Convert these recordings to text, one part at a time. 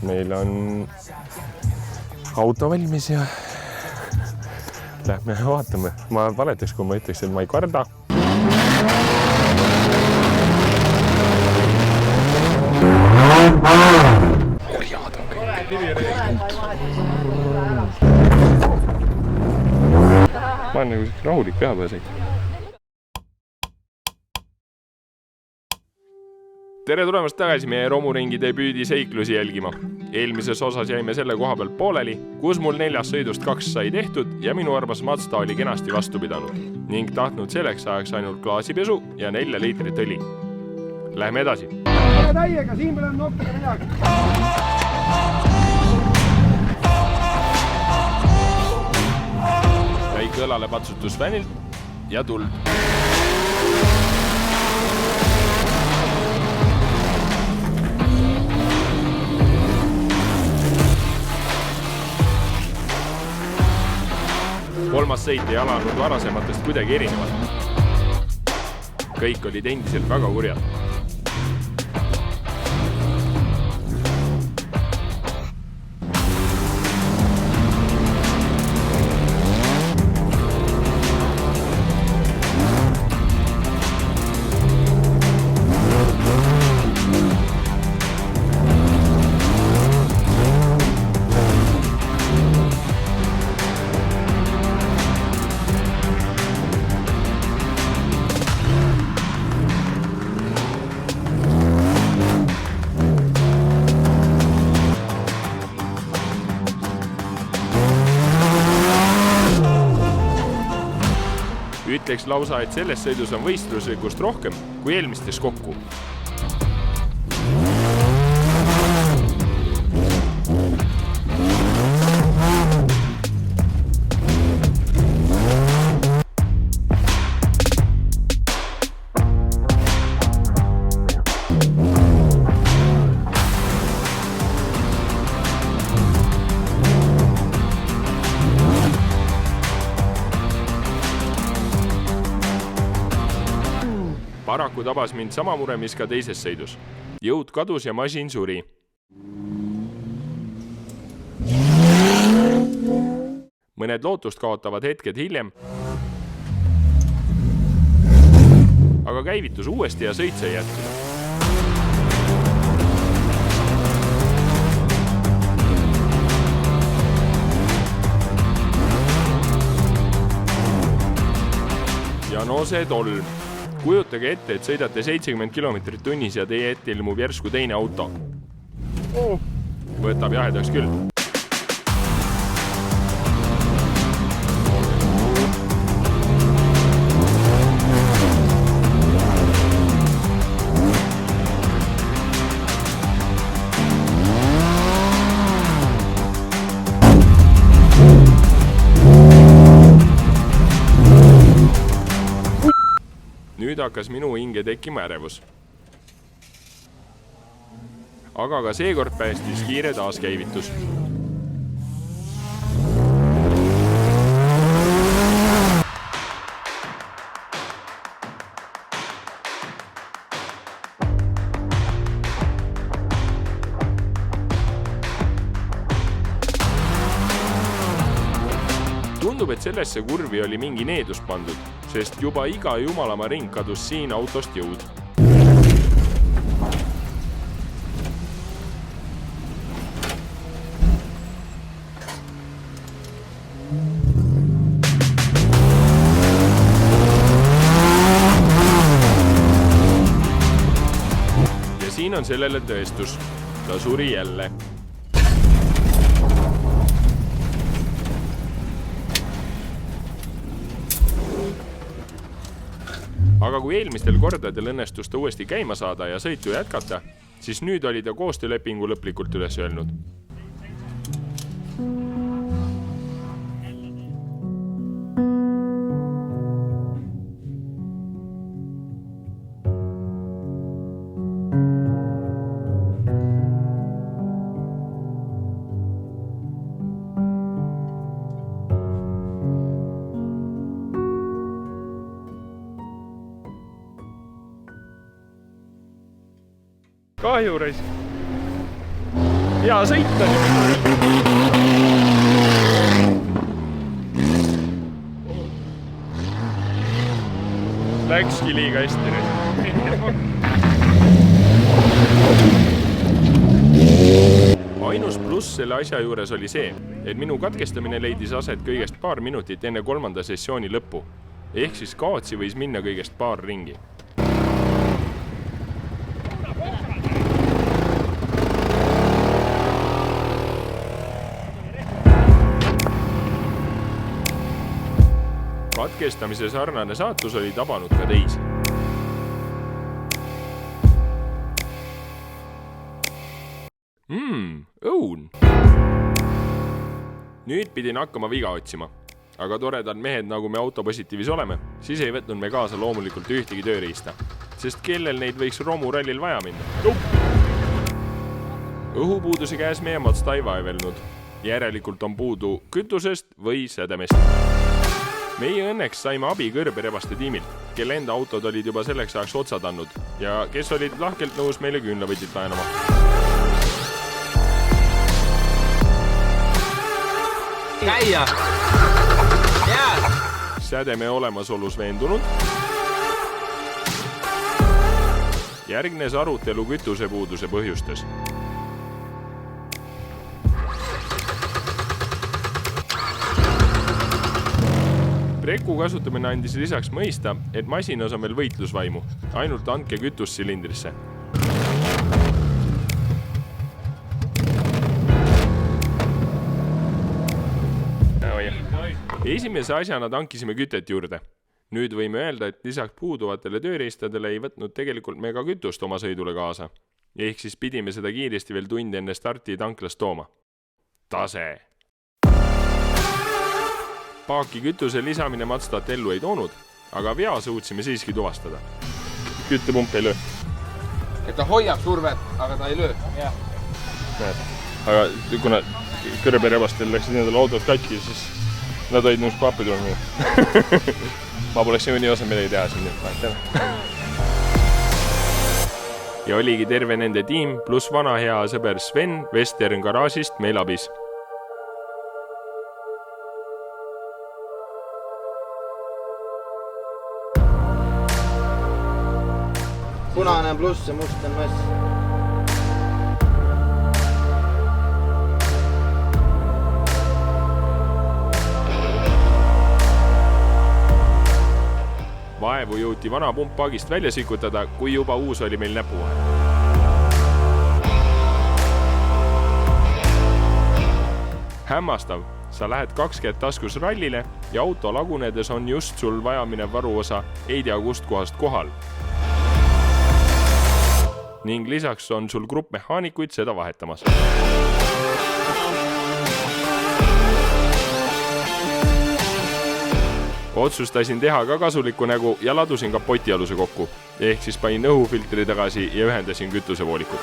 meil on auto valmis ja lähme vaatame. Ma valetaks, kui ma ütleks, et ma ei karda. Orjad on kõik. Ma olen nagu rahulik peapeal. Tere tulemast tagasi meie romuringi debüüdi seiklusi jälgima. Eelmises osas jäime selle koha peal pooleli, kus mul 4 sõidust 2 sai tehtud ja minu armas Mazda oli kenasti vastu pidanud ning tahtnud selleks ajaks ainult klaasipesu ja 4 liitrit õli. Lähme edasi. Täiega, siin peal on nokkida midagi. Väike õlale patsutus vänilt ja tuld. Kolmas sõit ei alanud varasematest kuidagi erinevalt. Kõik olid endiselt väga kurjad. Ütleks lausa, et selles sõidus on võistluslikkust rohkem kui eelmistes kokku. Paraku tabas mind sama mure, mis ka teises sõidus. Jõud kadus ja masin suri. Mõned lootust kaotavad hetked hiljem, aga käivitus uuesti ja sõit sai jätkuda. Ja no see tolm. Kujutage ette, et sõidate 70 km tunnis ja teie ette ilmub järsku teine auto. Võtab jahedaks küll. Nüüd hakkas minu hinge tekkima ärevus. Aga ka seekord päästis kiire taaskäivitus. Tundub, et sellesse kurvi oli mingi needus pandud, sest juba iga jumalama ring kadus siin autost jõud. Ja siin on sellele tõestus. Ta suri jälle. Aga kui eelmistel kordadel õnnestus ta uuesti käima saada ja sõitu jätkata, siis nüüd oli ta koostöölepingu lõplikult üles öelnud. Kahju raisk. Hea sõit on ju. Läkski liiga hästi nüüd. Ainus pluss selle asja juures oli see, et minu katkestamine leidis aset kõigest paar minutit enne 3. sessiooni lõppu. Ehk siis kaotsi võis minna kõigest paar ringi. Katkestamise sarnane saatus oli tabanud ka teisi. Õun! Nüüd pidin hakkama viga otsima, aga toredad mehed, nagu me autopositiivis oleme, siis ei võtnud me kaasa loomulikult ühtegi tööriista, sest kellel neid võiks romurallil vaja minna. Õhupuuduse käes meie Mazda ei vaevelnud. Järelikult on puudu kütusest või sädemest. Meie õnneks saime abi kõrberebaste tiimilt, kelle enda autod olid juba selleks ajaks otsad andnud ja kes olid lahkelt nõus meile küünlavõtit laenama. Käia! Jää! Sädeme olemasolus veendunud. Järgnes arutelu kütusepuuduse põhjustes. Preku kasutamine andis lisaks mõista, et masinas on veel võitlusvaimu, ainult andke kütus silindrisse. Esimese asjana tankisime kütet juurde. Nüüd võime öelda, et lisaks puuduvatele tööriistadele ei võtnud tegelikult me ka kütust oma sõidule kaasa. Ehk siis pidime seda kiiresti veel tund enne starti tanklast tooma. Tase! Paaki kütuse lisamine Mazdat ellu ei toonud, aga vea suutsime siiski tuvastada. Küttepump ei löö. Et ta hoiab survet, aga ta ei löö. Näed. Aga kuna kõrberebastel läksid nendel autos katki, siis nad olid nõus kui appi tulnud. Ma poleks nii osa midagi teha siin nüüd. Ja oligi terve nende tiim pluss vana hea sõber Sven Western garaažist meil abis. Punane pluss ja must on mass. Vaevu jõuti vana pump paagist välja sikutada, kui juba uus oli meil näpu. Hämmastav, sa lähed 2 käed taskus rallile ja auto lagunedes on just sul vajaminev varuosa ei tea kust kohast kohal. Ning lisaks on sul grupp mehaanikuid seda vahetamas. Otsustasin teha ka kasulikku nägu ja ladusin kapotialuse kokku, ehk siis panin õhufiltri tagasi ja ühendasin kütusevoolikut.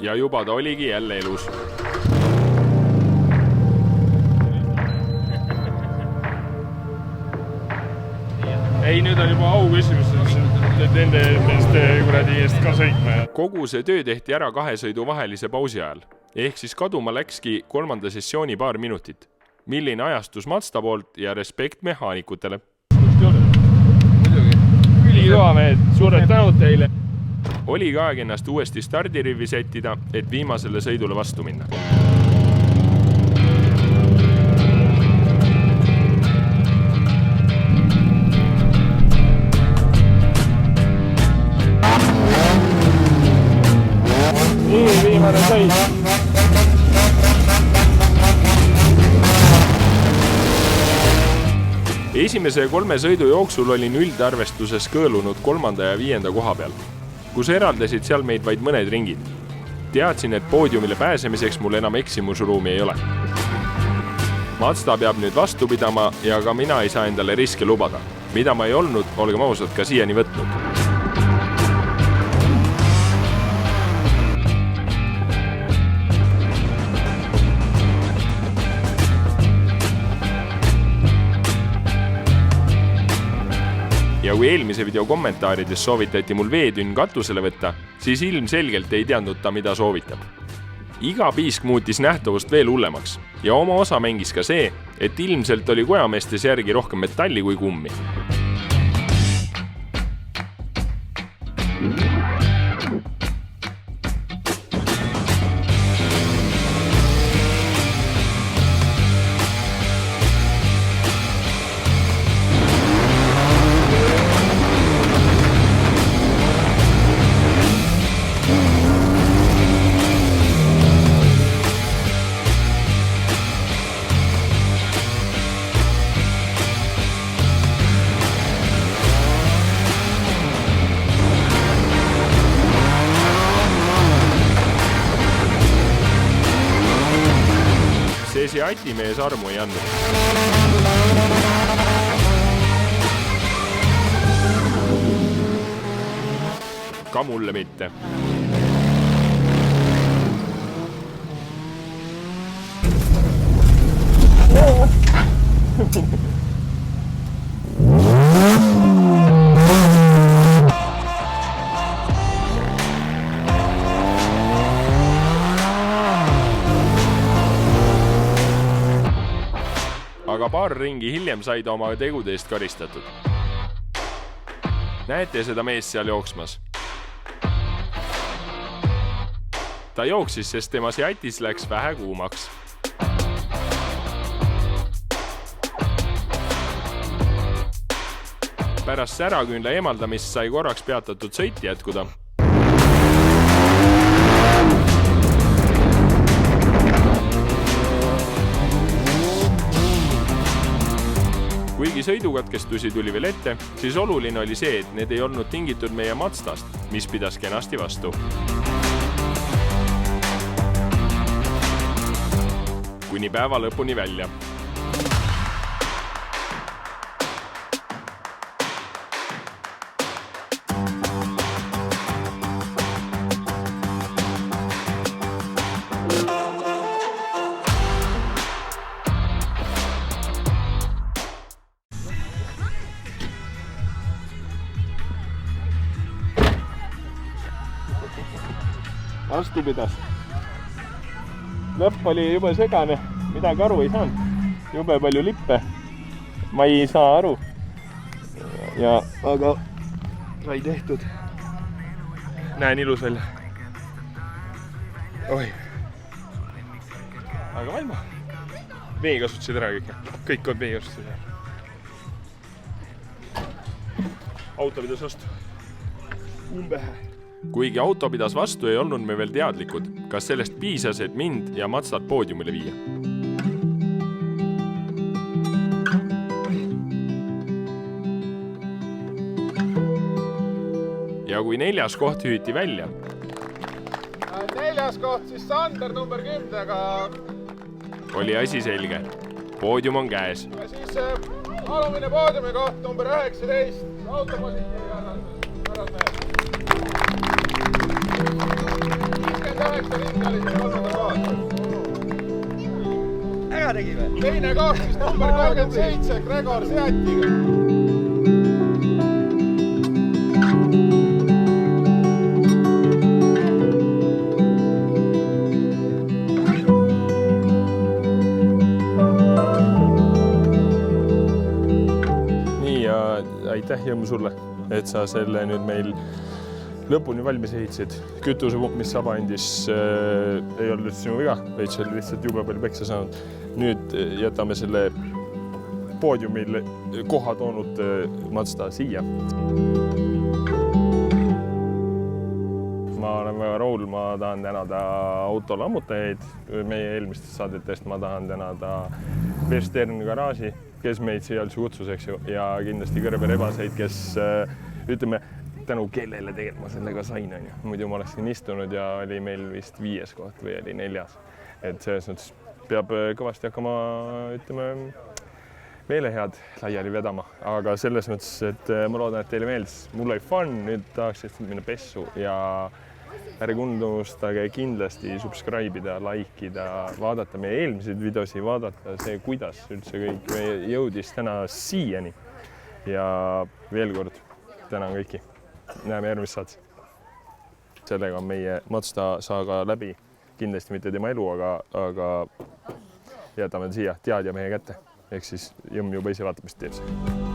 Ja juba ta oligi jälle elus. Ei, nüüd on juba au küsimus, et nende kuradi eest ka sõitma. Kogu see töö tehti ära 2 sõidu vahelise pausi ajal. Ehk siis kaduma läkski 3. sessiooni paar minutit. Milline ajastus Mazda poolt ja respekt mehaanikutele. Ülikõva mehed, suured tänud teile. Oli ka aeg ennast uuesti stardirivvi settida, et viimasele sõidule vastu minna. Viimane sõit. Esimese 3 sõidu jooksul olin üldarvestuses kõõlunud 3. ja 5. koha peal, kus eraldasid seal meid vaid mõned ringid. Teadsin, et poodiumile pääsemiseks mul enam eksimusruumi ei ole. Mazda peab nüüd vastu pidama ja ka mina ei saa endale riske lubada, mida ma ei olnud, olgem ausad, ka siiani võtnud. Ja kui eelmise video kommentaarides soovitati mul veetünn katusele võtta, siis ilmselgelt ei teadnud ta, mida soovitab. Iga piisk muutis nähtavust veel hullemaks ja oma osa mängis ka see, et ilmselt oli kojameestes järgi rohkem metalli kui kummi. See atimees armu ei andnud. Ka mulle mitte. Aga paar ringi hiljem sai ta oma tegude eest karistatud. Näete seda meest seal jooksmas? Ta jooksis, sest tema seatis läks vähe kuumaks. Pärast säraküünla emaldamist sai korraks peatatud sõit jätkuda. Kuigi sõidukatkestusi tuli veel ette, siis oluline oli see, et need ei olnud tingitud meie Mazdast, mis pidas kenasti vastu. Kuni päeva lõpuni välja. Vastu pidas. Lõpp oli jube segane, midagi aru ei saanud. Jube palju lippe. Ma ei saa aru. Aga sai tehtud. Näen ilus välja. Oi. Aga valma. Vee kasutasid ära kõik. Kõik on vee kasutasid ära. Auto pidas vastu. Umbehe. Kuigi auto pidas vastu, ei olnud me veel teadlikud, kas sellest piisas, et mind ja Mazdat poodiumile viia. Ja kui 4. koht hüüti välja. 4. koht siis Sander number 10, aga... Oli asi selge. Poodium on käes. Ja siis alumine poodiumi koht number 19, autopositiivi arvas. 59 ringi oli siin 3. koht. Äga tegi või? Teine koht siis number 37, Gregor Seatiga. Nii ja aitäh jõmmu sulle, et sa selle nüüd meil lõpuni valmis ehitasid. Kütusepump, mis saba andis, ei olnud sinu viga, vaid see oli lihtsalt jube palju peksa saanud. Nüüd jätame selle poodiumil koha toonud Mazda siia. Ma olen väga rahul, ma tahan tänada auto lammutajaid. Meie eelmistest saadetest ma tahan tänada Western Garaaži, kes meid siia kutsus, eks ju, ja kindlasti Kõrbe Rebaseid, kes ütleme, tänu kellele tegelikult ma sellega sain, on ju. Muidu ma oleksin istunud ja oli meil vist 5. koht või oli 4. Et selles mõttes peab kõvasti hakkama, ütleme, meelehead laiali vedama. Aga selles mõttes, et ma loodan, et teile meeldis. Mul oli fun, nüüd tahaks lihtsalt minna pessu ja ärge unustage kindlasti subscribe'ida, likeida, vaadata meie eelmiseid videosi, vaadata see, kuidas üldse kõik jõudis täna siiani. Ja veel kord tänan kõiki. Näeme järgmist saates. Sellega on meie Mazda saaga läbi. Kindlasti mitte tema elu, aga jätame siia teadja mehe kätte. Ehk siis jõmm juba ise vaatab, mis teeb see.